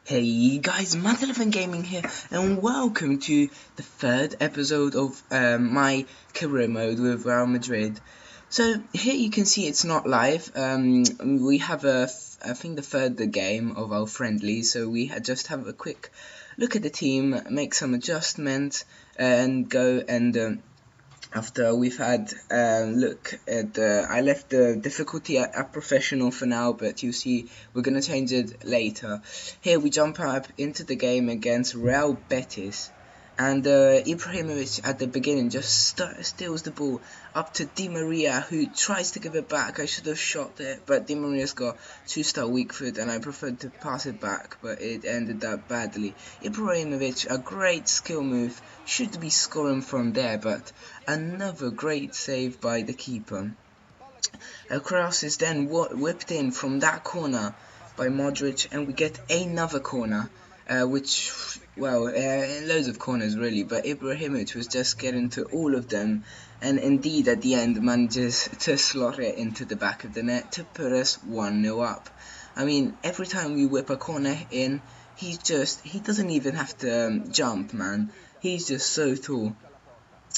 Hey guys, Matt11 Gaming here, and welcome to the third episode of my career mode with Real Madrid. So here you can see it's not live. We have I think the third game of our friendly, so we just have a quick look at the team, make some adjustments, and go and after we've had look at I left the difficulty at professional for now, but you see we're gonna change it later. Here we jump up into the game against Real Betis, and Ibrahimovic at the beginning just steals the ball up to Di Maria, who tries to give it back. I should have shot it, but Di Maria's got 2-star weak foot, and I preferred to pass it back, but it ended up badly. Ibrahimovic, a great skill move, should be scoring from there, but another great save by the keeper. A cross is then whipped in from that corner by Modric, and we get another corner, which, well, loads of corners really, but Ibrahimovic was just getting to all of them, and indeed at the end manages to slot it into the back of the net to put us 1-0 up. I mean, every time we whip a corner in, he doesn't even have to jump, man. He's just so tall.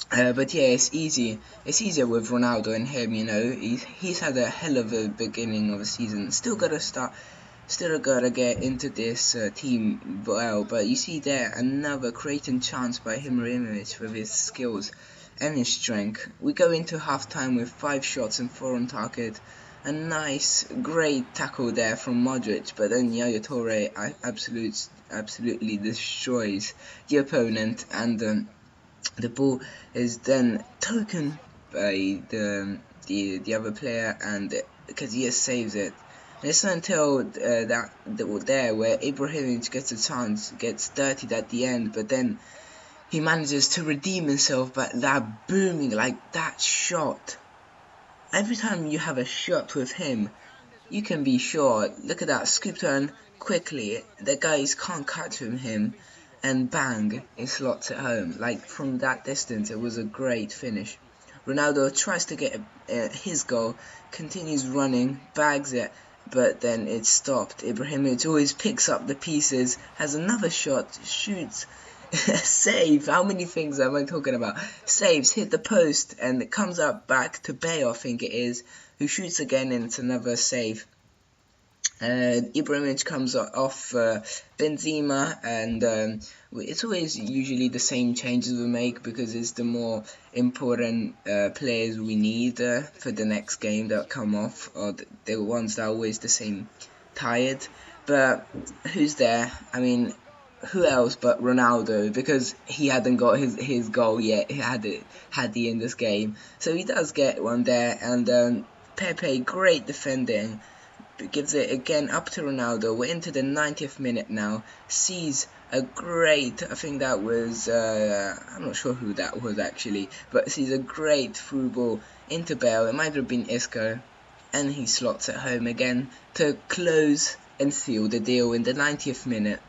But yeah, it's easy. It's easier with Ronaldo and him, you know. He's had a hell of a beginning of the season. Still gotta get into this team well. But you see there another creating chance by Ibrahimovic with his skills and his strength. We go into halftime with 5 shots and 4 on target. A nice, great tackle there from Modric, but then Yaya Toure absolutely destroys the opponent, and the ball is then taken by the other player, and because he saves it. And it's not until that there where Ibrahimovic gets a chance, gets dirtied at the end, but then he manages to redeem himself by that booming, like that shot. Every time you have a shot with him, you can be sure. Look at that scoop turn quickly. The guys can't catch him, and bang, it slots it home. Like from that distance, it was a great finish. Ronaldo tries to get his goal, continues running, bags it, but then it's stopped. Ibrahimovic always picks up the pieces, has another shot, shoots, save. How many things am I talking about? Saves, hit the post, and it comes up back to Bale, I think it is, who shoots again, and it's another save. Ibrahimovic comes off Benzema, and it's always usually the same changes we make because it's the more important players we need for the next game that come off, or the ones that are always the same tired. But who's there? I mean, who else but Ronaldo, because he hadn't got his goal yet, had he in this game. So he does get one there, and Pepe, great defending, gives it again up to Ronaldo. We're into the 90th minute now, sees a great, I think that was, I'm not sure who that was actually, but sees a great through ball into Bale. It might have been Isco, and he slots it home again to close and seal the deal in the 90th minute.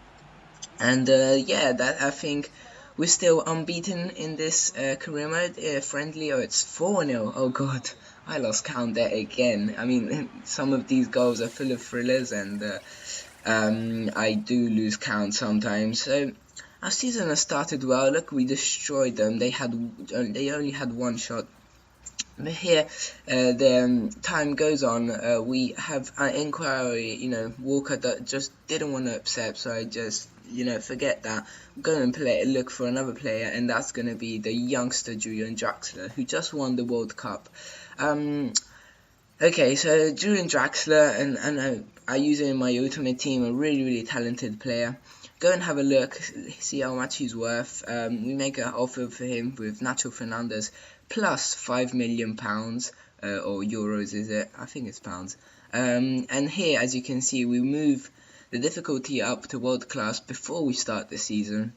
And yeah, that I think we're still unbeaten in this career mode friendly. Oh, it's 4-0. Oh god, I lost count there again. I mean, some of these goals are full of thrillers, and I do lose count sometimes. So our season has started well. Look, we destroyed them. They only had one shot. But here, the time goes on. We have an inquiry. You know, Walker that just didn't want to accept, so I just, you know, forget that. Go and look for another player, and that's going to be the youngster Julian Draxler, who just won the World Cup. Okay, so Julian Draxler, and I use him in my ultimate team, a really talented player. Go and have a look, see how much he's worth. We make an offer for him with Nacho Fernandez plus £5 million, or euros is it? I think it's pounds. And here, as you can see, we move the difficulty up to world class before we start the season.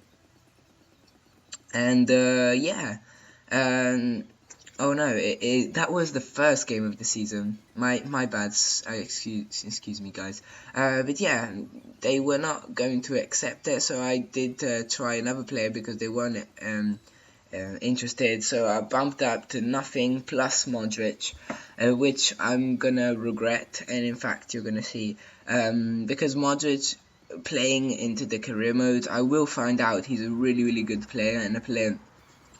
And yeah, oh no, that was the first game of the season. My bad. Excuse me, guys. But yeah, they were not going to accept it, so I did try another player because they weren't interested. So I bumped up to nothing plus Modric, which I'm gonna regret, and in fact you're gonna see, because Modric playing into the career mode. I will find out. He's a really good player, and a player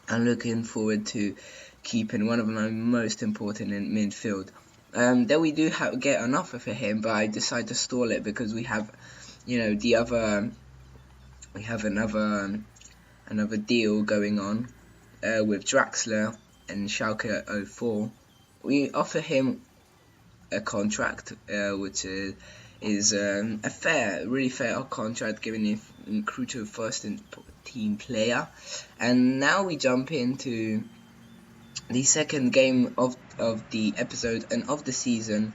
I'm looking forward to keeping, one of my most important in midfield. Then we do get an offer for him, but I decide to stall it because we have, you know, another deal going on with Draxler and Schalke 04. We offer him a contract, which is a really fair contract, given him crucial first team player. And now we jump into the second game of the episode and of the season,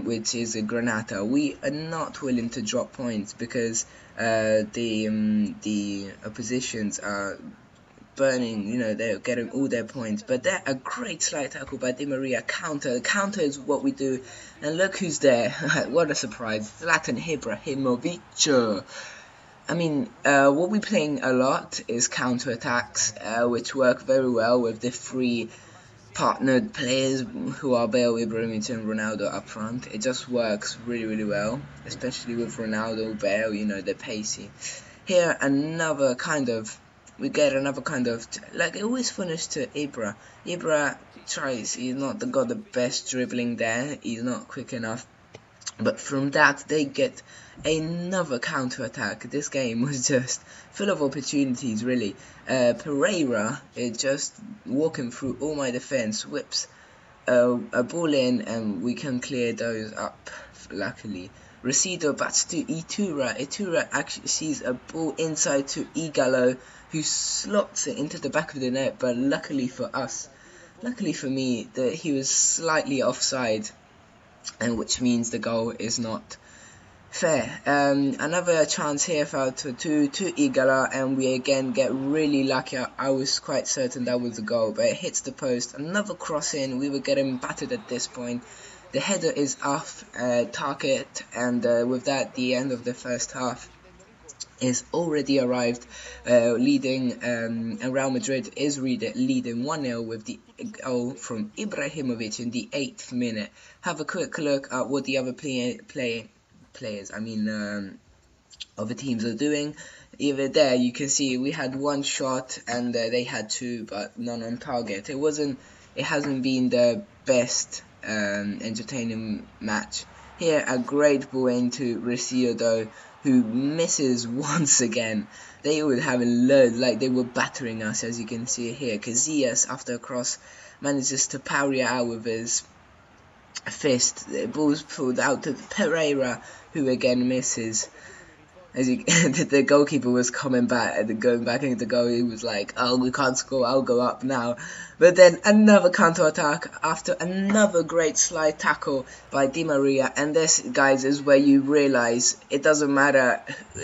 which is a Granada. We are not willing to drop points because the oppositions are burning, you know, they're getting all their points, but they're a great slide tackle by Di Maria. The counter is what we do, and look who's there. What a surprise, Zlatan Ibrahimovic. I mean, what we're playing a lot is counter attacks, which work very well with the three partnered players who are Bale, Ibrahimovic and Ronaldo up front. It just works really well, especially with Ronaldo, Bale, you know, they're pacey. Here we get another kind of, like, it always finished to Ibra. Ibra tries, he's not got the best dribbling there, he's not quick enough. But from that, they get another counter-attack. This game was just full of opportunities, really. Pereira is just walking through all my defense, whips a ball in, and we can clear those up, luckily. Resido bats to Itura. Itura actually sees a ball inside to Igalo, who slots it into the back of the net, but luckily for me, that he was slightly offside, and which means the goal is not fair. Another chance here fell to Igala, and we again get really lucky. I was quite certain that was the goal, but it hits the post. Another cross in. We were getting battered at this point. The header is off target, and with that, the end of the first half is already arrived, leading, and Real Madrid is leading 1-0 with the goal from Ibrahimovic in the 8th minute. Have a quick look at what the other other teams are doing. Either there, you can see we had one shot and they had two, but none on target. It hasn't been the best entertaining match. Here, a great ball into Resido, who misses once again. They were having loads, like they were battering us, as you can see here. Casillas, after a cross, manages to parry out with his fist. The ball's pulled out to Pereira, who again misses. As the goalkeeper was going back into the goal, he was like, "Oh, we can't score, I'll go up now." But then another counter-attack after another great slide tackle by Di Maria. And this, guys, is where you realize it doesn't matter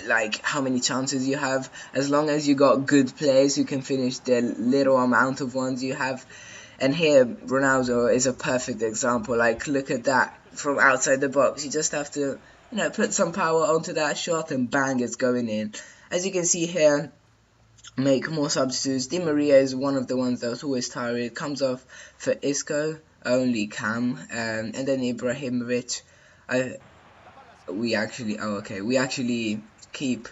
like how many chances you have, as long as you got good players who can finish the little amount of ones you have. And here, Ronaldo is a perfect example. Like, look at that from outside the box. You just have to, you know, put some power onto that shot and bang, it's going in. As you can see here, make more substitutes. Di Maria is one of the ones that was always tired. Comes off for Isco, only Cam, and then Ibrahimovic. We actually keep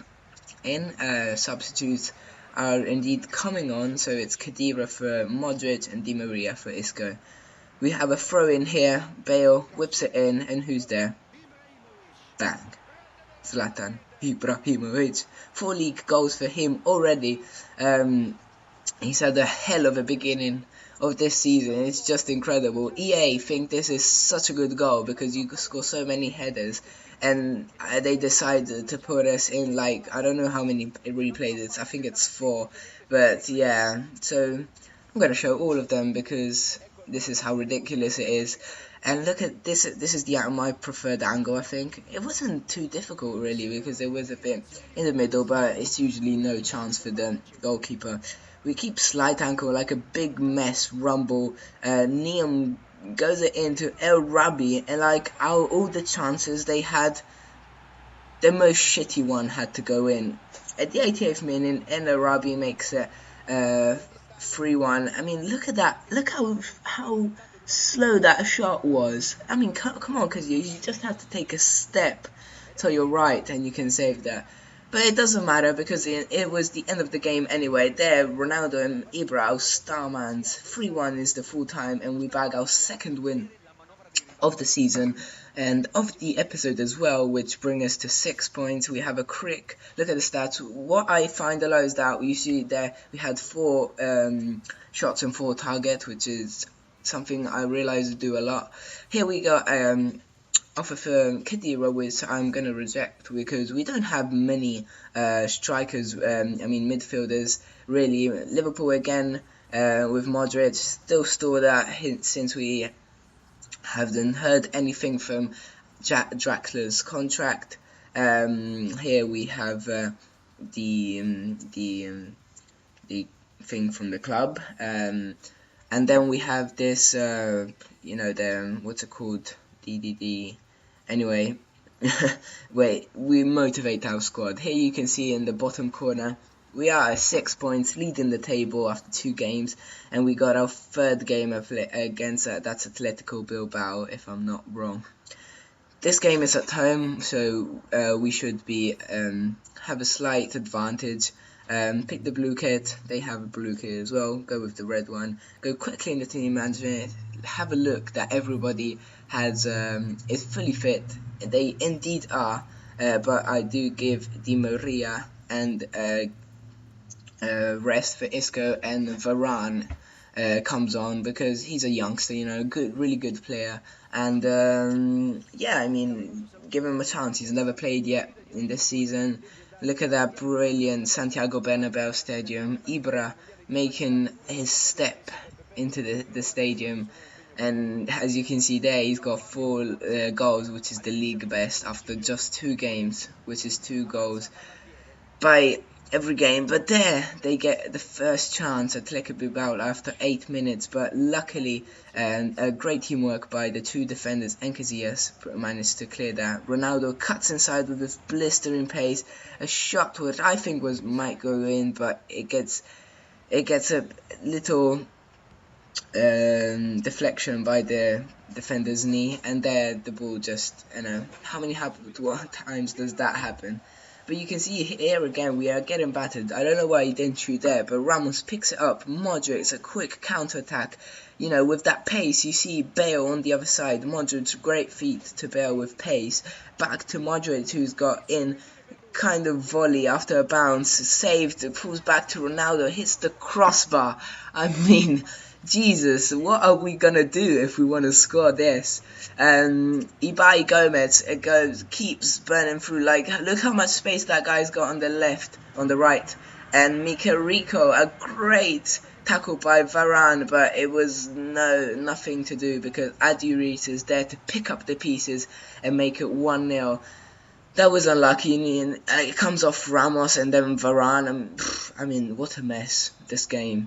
in. Substitutes are indeed coming on, so it's Khedira for Modric and Di Maria for Isco. We have a throw in here. Bale whips it in, and who's there? Bang. Zlatan Ibrahimovic. 4 league goals for him already. He's had a hell of a beginning of this season. It's just incredible. EA think this is such a good goal because you score so many headers, and they decided to put us in, like, I don't know how many replays it's. I think it's 4, but yeah. So I'm gonna show all of them because this is how ridiculous it is. And look at this. This is my preferred angle, I think. It wasn't too difficult, really, because it was a bit in the middle, but it's usually no chance for the goalkeeper. We keep slight ankle like a big mess rumble. Neum goes it into El Rabi, and like all the chances they had, the most shitty one had to go in. At the 88th minute, El Rabi makes it 3-1. I mean, look at that. Look how slow that shot was. I mean, come on, because you just have to take a step to your right and you can save that. But it doesn't matter because it was the end of the game anyway. There, Ronaldo and Ibra, our starmans. 3-1 is the full time, and we bag our second win of the season and of the episode as well, which bring us to 6 points. We have a quick look at the stats. What I find a lot is that you see there we had 4 shots and 4 targets, which is something I realize I do a lot. Here we got off of Khedira, which I'm going to reject because we don't have many strikers, midfielders really. Liverpool again with Modric, still store that hint since we haven't heard anything from Draxler's contract. Here we have the thing from the club, and then we have this, the what's it called? Anyway, wait, we motivate our squad. Here you can see in the bottom corner, we are at 6 points, leading the table after 2 games, and we got our 3rd game against that's Atletico Bilbao, if I'm not wrong. This game is at home, so we should be have a slight advantage. Pick the blue kit. They have a blue kit as well. Go with the red one. Go quickly in the team management. Have a look that everybody has is fully fit. They indeed are, but I do give Di Maria and rest for Isco, and Varane comes on because he's a youngster, really good player, and give him a chance. He's never played yet in this season. Look at that brilliant Santiago Bernabeu stadium. Ibra making his step into the stadium, and as you can see there, he's got 4 goals, which is the league best after just 2 games, which is 2 goals by every game. But there they get the first chance at Atletico Bilbao after 8 minutes, but luckily a great teamwork by the 2 defenders and Casillas managed to clear that. Ronaldo cuts inside with this blistering pace, a shot which I think might go in, but it gets a little deflection by the defender's knee, and there the ball just, how many times does that happen? But you can see here again, we are getting battered. I don't know why he didn't shoot there, but Ramos picks it up. Modric, a quick counter-attack. With that pace, you see Bale on the other side. Modric, great feet to Bale with pace. Back to Modric, who's got in kind of volley after a bounce. Saved, pulls back to Ronaldo, hits the crossbar. Jesus, what are we gonna do if we want to score this? Ibai Gomez, keeps burning through. Look how much space that guy's got on the right. And Mika Rico, a great tackle by Varane, but it was nothing to do because Aduriz is there to pick up the pieces and make it 1-0. That was unlucky. It comes off Ramos and then Varane. What a mess, this game.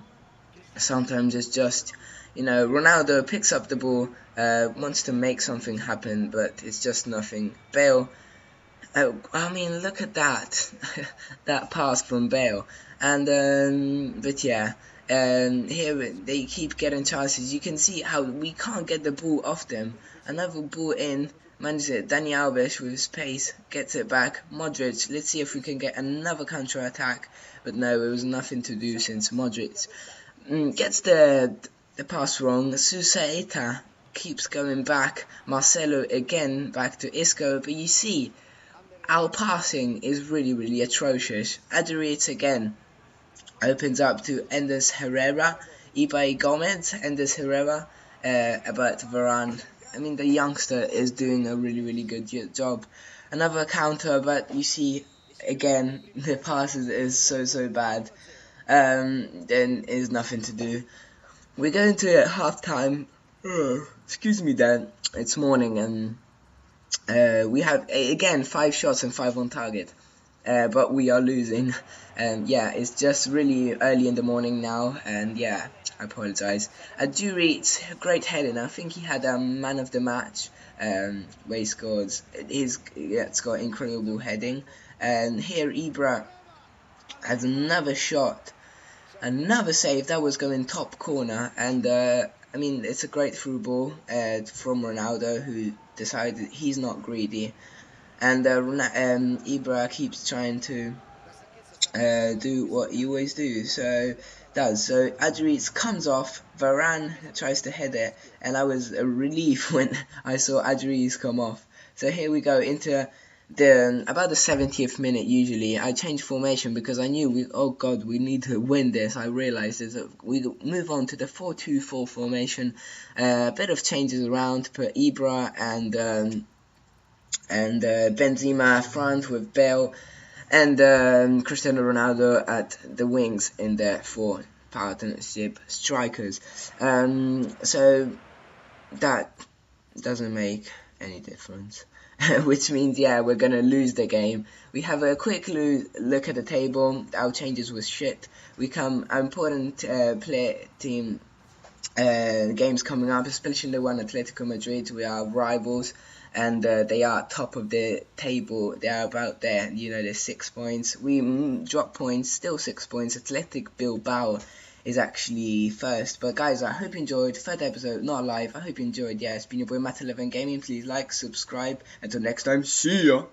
Sometimes it's just, Ronaldo picks up the ball, wants to make something happen, but it's just nothing. Bale, look at that, that pass from Bale. And, here they keep getting chances. You can see how we can't get the ball off them. Another ball in, manages it. Dani Alves with his pace, gets it back. Modric, let's see if we can get another counter-attack. But no, it was nothing to do since Modric gets the pass wrong. Susaeta keeps going back. Marcelo again back to Isco. But you see, our passing is really, really atrocious. Aduriz again opens up to Enders Herrera. Ibai Gomez, Enders Herrera, about Varane. The youngster is doing a really, really good job. Another counter, but you see, again, the pass is so bad. Then is nothing to do. We're going to half time. Excuse me, Dan. It's morning, and we have again 5 shots and 5 on target, but we are losing. It's just really early in the morning now, and I apologize. Aduriz, great heading. I think he had a man of the match, where he scores. It's got incredible heading. And here Ibra has another shot. Another save that was going top corner, and it's a great through ball from Ronaldo, who decided he's not greedy. and Ibra keeps trying to do what he always does. So Adriz comes off, Varane tries to head it, and I was a relief when I saw Adriz come off. So here we go into the about the 70th minute. Usually I change formation because I knew we need to win this. I realized we move on to the 4-2-4 formation. A bit of changes around, put Ibra and Benzema front with Bale and Cristiano Ronaldo at the wings in their four partnership strikers. So that doesn't make any difference. Which means, yeah, we're going to lose the game. We have a quick look at the table. Our changes was shit. We come important team games coming up, especially the one Atletico Madrid. We are rivals, and they are top of the table. They are about there. They're 6 points. We drop points, still 6 points. Athletic Bilbao is actually first. But guys, I hope you enjoyed. Third episode, not live. I hope you enjoyed. Yeah, it's been your boy Matt11 Gaming. Please like, subscribe. Until next time, see ya.